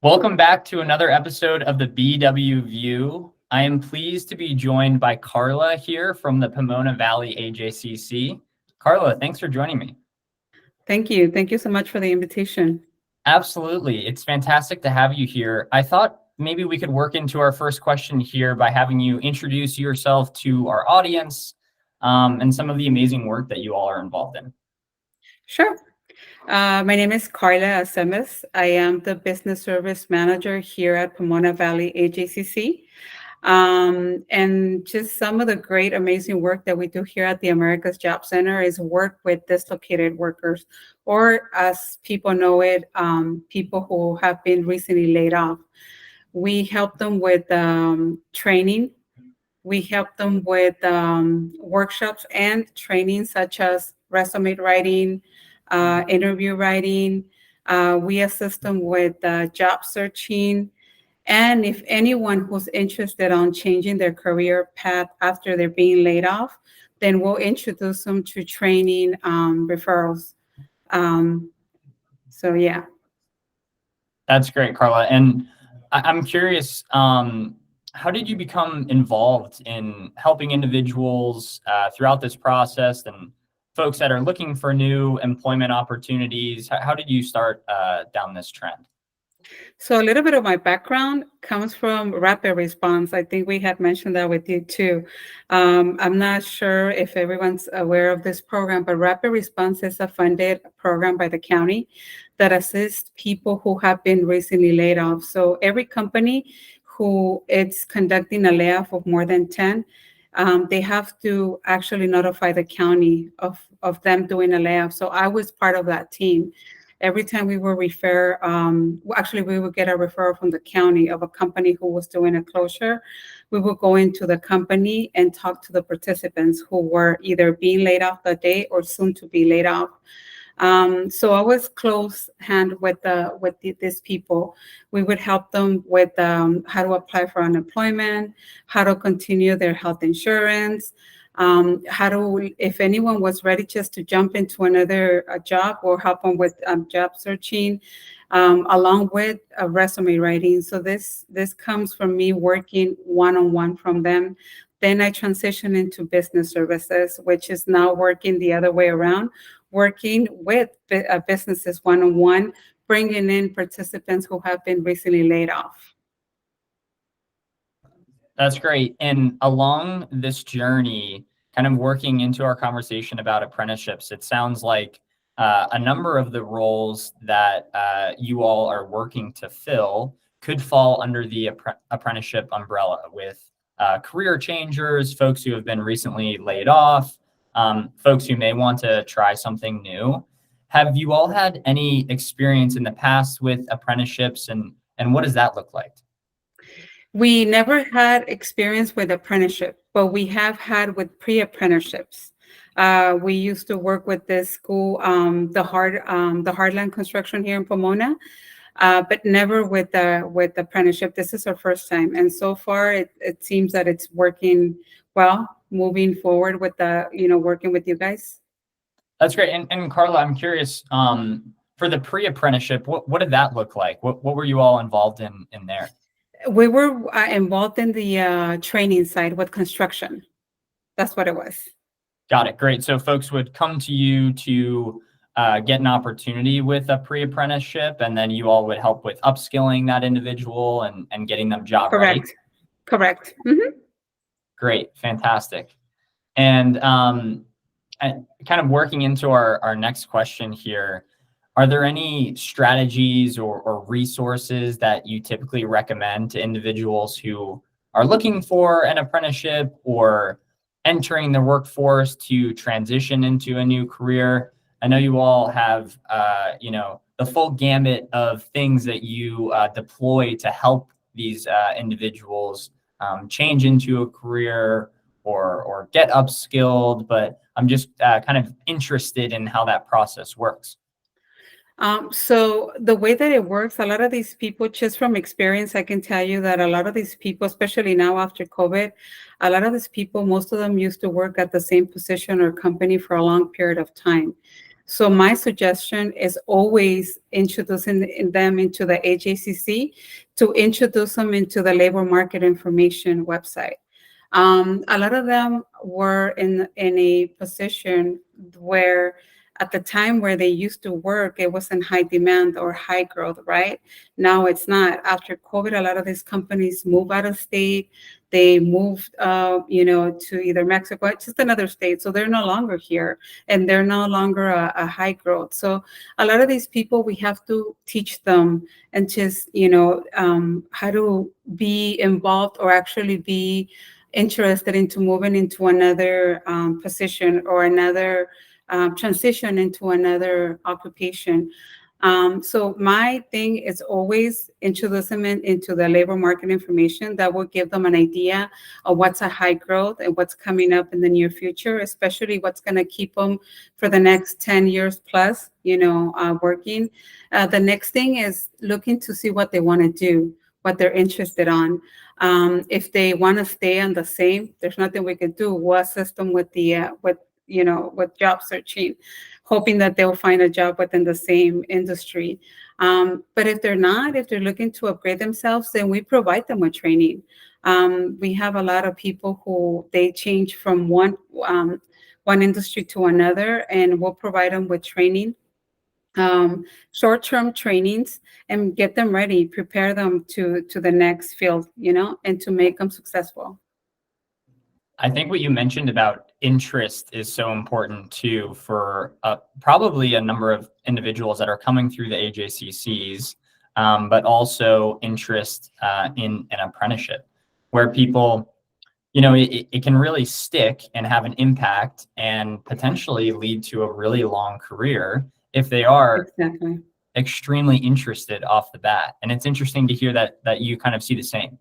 Welcome back to another episode of the BW View. I am pleased to be joined by Karla here from the Pomona Valley AJCC. Karla, thanks for joining me. Thank you. Thank you so much for the invitation. Absolutely. It's fantastic to have you here. I thought maybe we could work into our first question here by having you introduce yourself to our audience and some of the amazing work that you all are involved in. Sure. My name is Karla Aceves. I am the Business Service Manager here at Pomona Valley AJCC. And just some of the great, amazing work that we do here at the Americas Job Center is work with dislocated workers, or as people know it, people who have been recently laid off. We help them with training. We help them with workshops and training such as resume writing, interview writing. We assist them with job searching. And if anyone who's interested on changing their career path after they're being laid off, then we'll introduce them to training referrals. So, yeah. That's great, Karla. And I'm curious, how did you become involved in helping individuals throughout this process and folks that are looking for new employment opportunities? How did you start down this trend? So a little bit of my background comes from rapid response. I think we had mentioned that with you too. I'm not sure if everyone's aware of this program, but rapid response is a funded program by the county that assists people who have been recently laid off. So every company who is conducting a layoff of more than 10, they have to actually notify the county of them doing a layoff. So I was part of that team. Every time we will refer, we would get a referral from the county of a company who was doing a closure. We would go into the company and talk to the participants who were either being laid off that day or soon to be laid off. So I was close hand with these people. We would help them with how to apply for unemployment, how to continue their health insurance, how to, if anyone was ready just to jump into another job, or help them with job searching, along with resume writing. So this comes from me working one-on-one from them. Then I transitioned into business services, which is now working the other way around, working with businesses one-on-one, bringing in participants who have been recently laid off. That's great. And along this journey, kind of working into our conversation about apprenticeships, it sounds like a number of the roles that you all are working to fill could fall under the apprenticeship umbrella, with career changers, folks who have been recently laid off, folks who may want to try something new. Have you all had any experience in the past with apprenticeships, and what does that look like? We never had experience with apprenticeship, but we have had with pre-apprenticeships. We used to work with this school, the Heartland Construction here in Pomona, but never with the apprenticeship. This is our first time, and so far it seems that it's working well. Moving forward with working with you guys. That's great. And Karla, I'm curious, for the pre-apprenticeship, what did that look like? What were you all involved in there? We were involved in the training side with construction. That's what it was. Got it. Great. So folks would come to you to get an opportunity with a pre-apprenticeship, and then you all would help with upskilling that individual and getting them job ready. Correct. Mm-hmm. Great. Fantastic. And kind of working into our next question here, are there any strategies or resources that you typically recommend to individuals who are looking for an apprenticeship or entering the workforce to transition into a new career? I know you all have, the full gamut of things that you deploy to help these individuals change into a career or get upskilled, but I'm just kind of interested in how that process works. So the way that it works, a lot of these people, just from experience, I can tell you that a lot of these people, especially now after COVID, a lot of these people, most of them used to work at the same position or company for a long period of time. So my suggestion is always introducing them into the AJCC, to introduce them into the labor market information website. A lot of them were in a position where at the time where they used to work, it was in high demand or high growth, right? Now it's not. After COVID, a lot of these companies move out of state. They moved, to either Mexico, just another state. So they're no longer here, and they're no longer a high growth. So a lot of these people, we have to teach them and just, how to be involved or actually be interested into moving into another position or another transition into another occupation. So my thing is always introduce them into the labor market information that will give them an idea of what's a high growth and what's coming up in the near future, especially what's going to keep them for the next 10 years plus, working. The next thing is looking to see what they want to do, what they're interested on. If they want to stay on the same, there's nothing we can do. We'll assist them with with job searching, hoping that they'll find a job within the same industry. But if they're looking to upgrade themselves, then we provide them with training. We have a lot of people who they change from one industry to another, and we'll provide them with training, short-term trainings, and get them ready, prepare them to the next field, and to make them successful. I think what you mentioned about interest is so important too for probably a number of individuals that are coming through the AJCCs, but also interest in an apprenticeship where people, it can really stick and have an impact and potentially lead to a really long career if they are Exactly. extremely interested off the bat. And it's interesting to hear that you kind of see the same.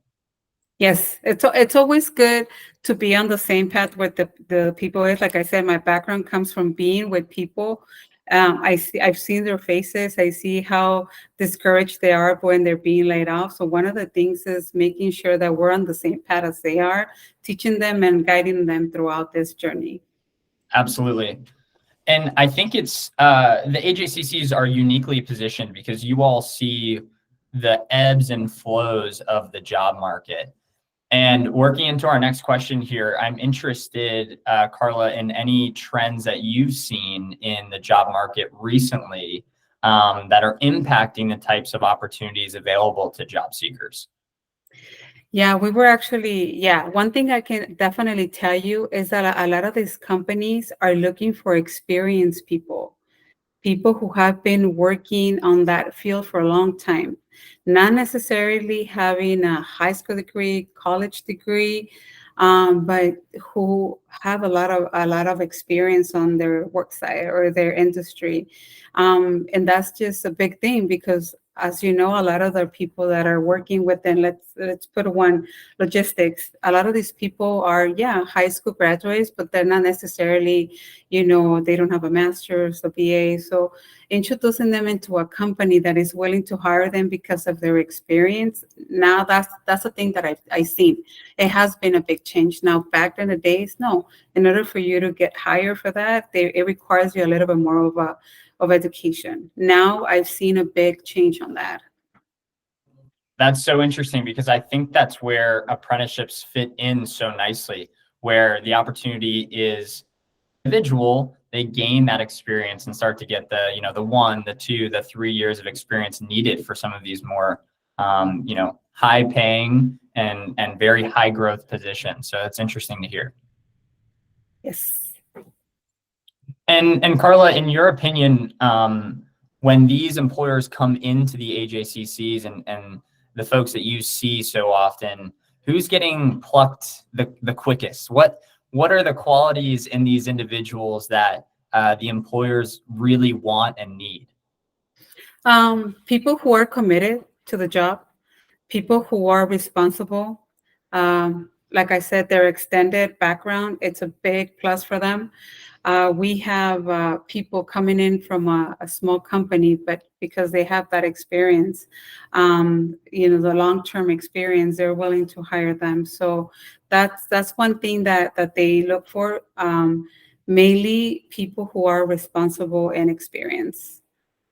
Yes, it's always good to be on the same path with the people. Like I said, my background comes from being with people. I've seen their faces. I see how discouraged they are when they're being laid off. So one of the things is making sure that we're on the same path as they are, teaching them and guiding them throughout this journey. Absolutely. And I think it's the AJCCs are uniquely positioned because you all see the ebbs and flows of the job market. And working into our next question here, I'm interested, Karla, in any trends that you've seen in the job market recently that are impacting the types of opportunities available to job seekers. Yeah, we were actually, one thing I can definitely tell you is that a lot of these companies are looking for experienced people who have been working on that field for a long time, not necessarily having a high school degree, college degree, but who have a lot of experience on their work site or their industry. And that's just a big thing because, as you know, a lot of the people that are working within, let's put one, logistics, a lot of these people are, high school graduates, but they're not necessarily, they don't have a master's, a BA. So introducing them into a company that is willing to hire them because of their experience, now that's a thing that I've seen. It has been a big change. Now, back in the days, no, in order for you to get hired for that, it requires you a little bit more of education. Now I've seen a big change on that. That's so interesting because I think that's where apprenticeships fit in so nicely, where the opportunity is individual, they gain that experience and start to get the 1, the 2, the 3 years of experience needed for some of these more, high paying and very high growth positions. So it's interesting to hear. Yes. And Karla, in your opinion, when these employers come into the AJCCs and the folks that you see so often, who's getting plucked the quickest? What are the qualities in these individuals that the employers really want and need? People who are committed to the job, people who are responsible. Like I said, their extended background, it's a big plus for them. We have people coming in from a small company, but because they have that experience, the long-term experience, they're willing to hire them. So that's one thing that they look for. mainly people who are responsible and experienced.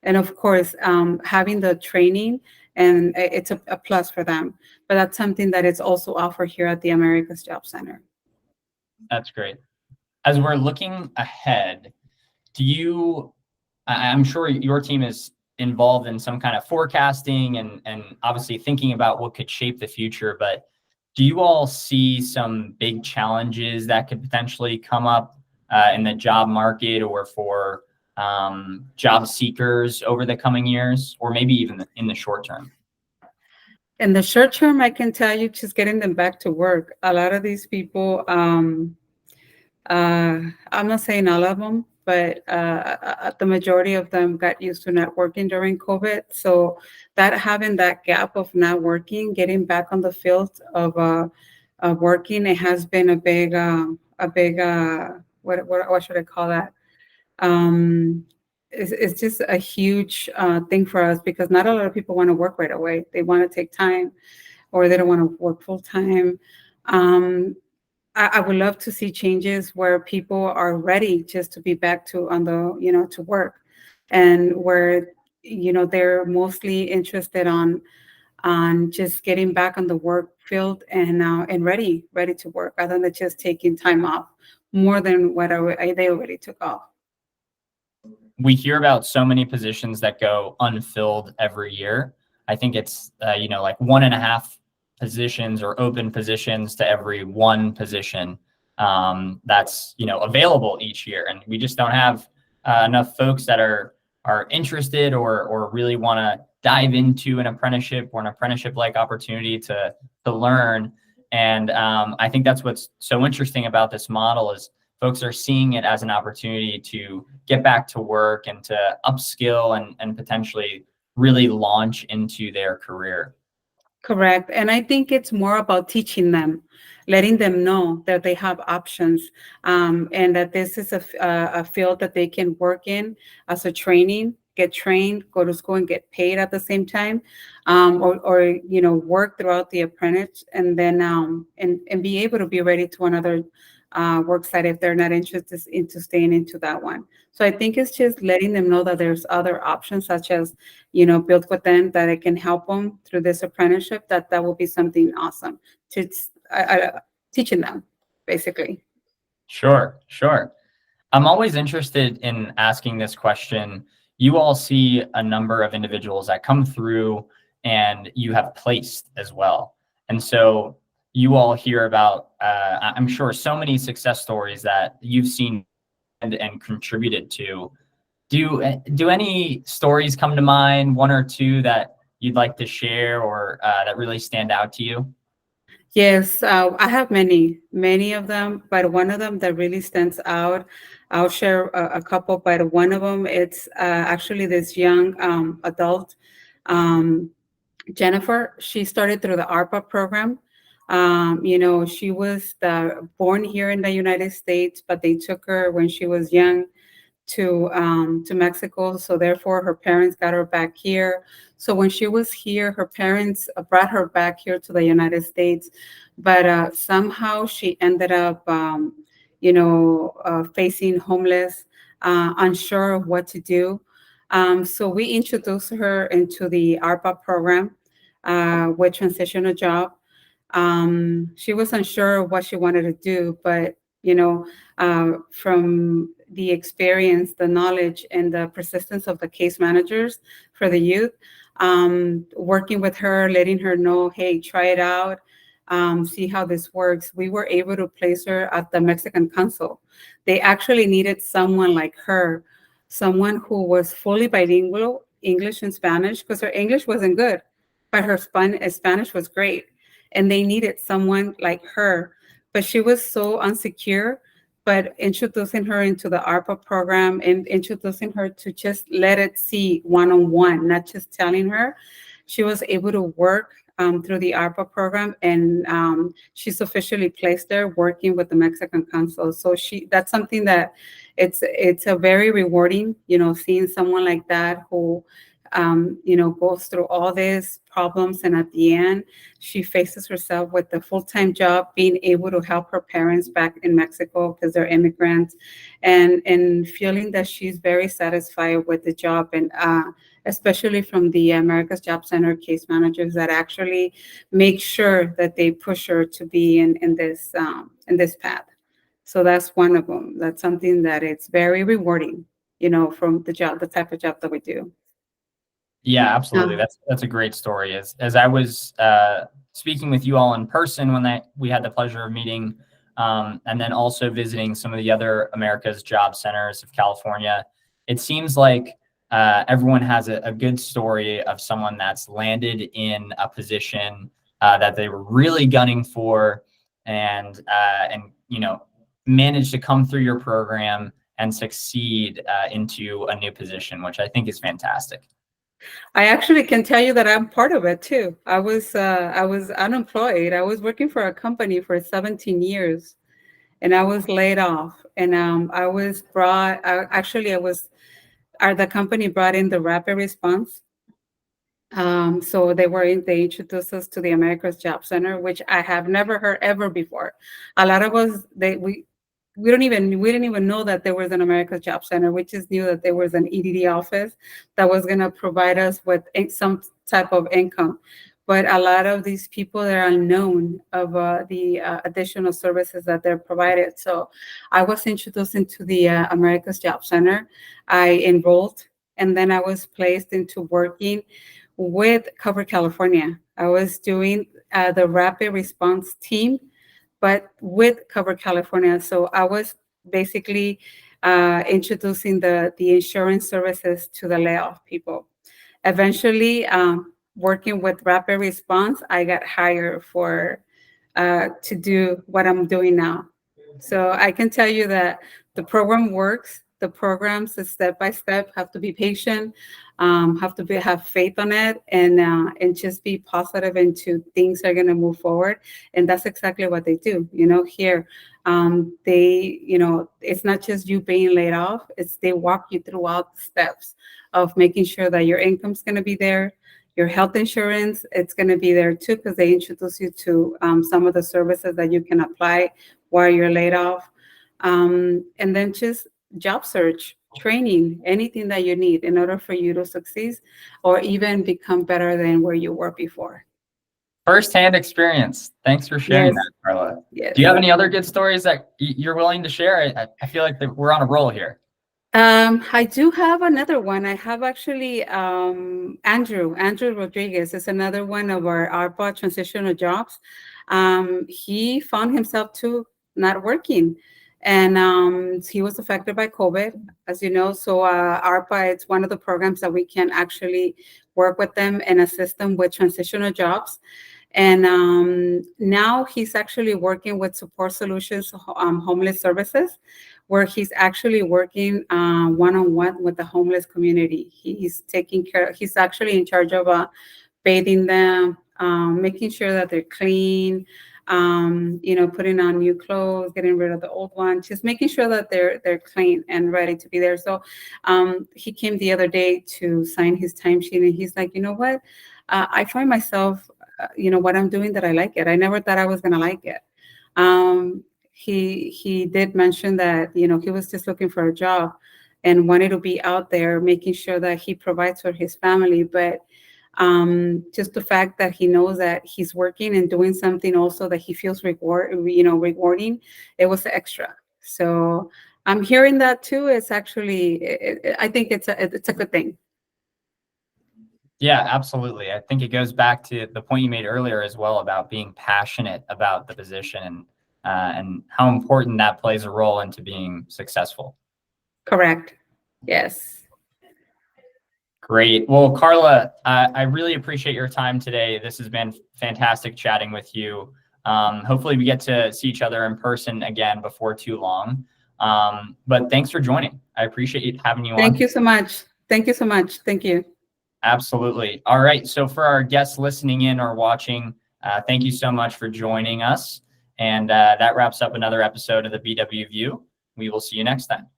And of course, having the training, and it's a plus for them. But that's something that is also offered here at the Americas Job Center. That's great. As we're looking ahead, I'm sure your team is involved in some kind of forecasting and obviously thinking about what could shape the future, but do you all see some big challenges that could potentially come up in the job market or for job seekers over the coming years, or maybe even in the short term? In the short term, I can tell you, just getting them back to work. A lot of these people, I'm not saying all of them, but the majority of them got used to not working during COVID. So that having that gap of not working, getting back on the field of working, it has been a big what should I call that? It's just a huge thing for us, because not a lot of people want to work right away. They want to take time, or they don't want to work full time. I would love to see changes where people are ready just to be back to to work, and where they're mostly interested on just getting back on the work field and ready to work, rather than just taking time off more than what they already took off. We hear about so many positions that go unfilled every year. I think it's like 1.5 positions or open positions to every 1 position that's available each year, and we just don't have enough folks that are interested or really want to dive into an apprenticeship or an apprenticeship-like opportunity to learn. And I think that's what's so interesting about this model is folks are seeing it as an opportunity to get back to work and to upskill and potentially really launch into their career. Correct. And I think it's more about teaching them, letting them know that they have options, and that this is a field that they can work in as a training, get trained, go to school and get paid at the same time, or work throughout the apprentice, and then and be able to be ready to another work site if they're not interested into staying into that one. So I think it's just letting them know that there's other options, such as, Build with them, that it can help them through this apprenticeship, that will be something awesome to teaching them, basically. Sure. I'm always interested in asking this question. You all see a number of individuals that come through and you have placed as well. And so you all hear about, I'm sure, so many success stories that you've seen and contributed to. Do any stories come to mind, 1 or 2 that you'd like to share or that really stand out to you? Yes, I have many of them, but one of them that really stands out, I'll share a couple, but one of them, it's actually this young adult, Jennifer. She started through the ARPA program. She was born here in the United States, but they took her when she was young to Mexico. So therefore, her parents got her back here. So when she was here, her parents brought her back here to the United States, but somehow she ended up, facing homeless, unsure of what to do. So we introduced her into the ARPA program with Transitional Job. She was unsure of what she wanted to do, but from the experience, the knowledge, and the persistence of the case managers for the youth, working with her, letting her know, hey, try it out, see how this works. We were able to place her at the Mexican consul. They actually needed someone like her, someone who was fully bilingual, English and Spanish, because her English wasn't good, but her Spanish was great. And they needed someone like her, but she was so insecure. But introducing her into the ARPA program and introducing her to just let it see one-on-one, not just telling her, she was able to work through the ARPA program, and she's officially placed there working with the Mexican consul. So that's something that it's a very rewarding, seeing someone like that who goes through all these problems, and at the end, she faces herself with a full-time job, being able to help her parents back in Mexico because they're immigrants, and feeling that she's very satisfied with the job, and especially from the America's Job Center case managers that actually make sure that they push her to be in this path. So that's one of them. That's something that it's very rewarding, from the type of job that we do. Yeah, absolutely. That's a great story. As I was speaking with you all in person when we had the pleasure of meeting, and then also visiting some of the other America's Job Centers of California, it seems like everyone has a good story of someone that's landed in a position that they were really gunning for, and managed to come through your program and succeed into a new position, which I think is fantastic. I actually can tell you that I'm part of it too. I was unemployed. I was working for a company for 17 years, and I was laid off. And the company brought in the rapid response. So they introduced us to the America's Job Center, which I have never heard ever before. A lot of us, we didn't even know that there was an America's Job Center. We just knew that there was an EDD office that was going to provide us with some type of income. But a lot of these people, they're unknown of the additional services that they're provided. So I was introduced into the America's Job Center. I enrolled, and then I was placed into working with Cover California. I was doing the rapid response team, but with Cover California. So I was basically introducing the insurance services to the layoff people. Eventually, working with rapid response, I got hired to do what I'm doing now. So I can tell you that the program works. The programs is step by step. Have to be patient. Have faith on it, and just be positive into things are going to move forward. And that's exactly what they do. Here, it's not just you being laid off. It's they walk you throughout the steps of making sure that your income's going to be there. Your health insurance, it's going to be there too, because they introduce you to some of the services that you can apply while you're laid off. And then just job search, training, anything that you need in order for you to succeed or even become better than where you were before. First-hand experience. Thanks for sharing that, Karla. Yes. Do you have any other good stories that you're willing to share? I feel like we're on a roll here. I do have another one. I have actually Andrew Rodriguez is another one of our ARPA transitional jobs. He found himself too not working, and he was affected by COVID, as you know. So ARPA, it's one of the programs that we can actually work with them and assist them with transitional jobs. And now he's actually working with Support Solutions Homeless Services, where he's actually working one-on-one with the homeless community. He's taking care. He's actually in charge of bathing them, making sure that they're clean, putting on new clothes, getting rid of the old ones, just making sure that they're clean and ready to be there. So he came the other day to sign his timesheet, and he's like, you know what? I find myself, what I'm doing, that I like it. I never thought I was going to like it. He did mention that, he was just looking for a job and wanted to be out there making sure that he provides for his family. But just the fact that he knows that he's working and doing something also that he feels rewarding, it was extra. So I'm hearing that too. It's actually, I think it's a good thing. Yeah, absolutely. I think it goes back to the point you made earlier as well about being passionate about the position and how important that plays a role into being successful. Correct. Yes. Great. Well, Karla, I really appreciate your time today. This has been fantastic chatting with you. Hopefully we get to see each other in person again before too long. But thanks for joining. I appreciate having you on. Thank you so much. Thank you so much. Thank you. Absolutely. All right. So for our guests listening in or watching, thank you so much for joining us. And that wraps up another episode of the BW View. We will see you next time.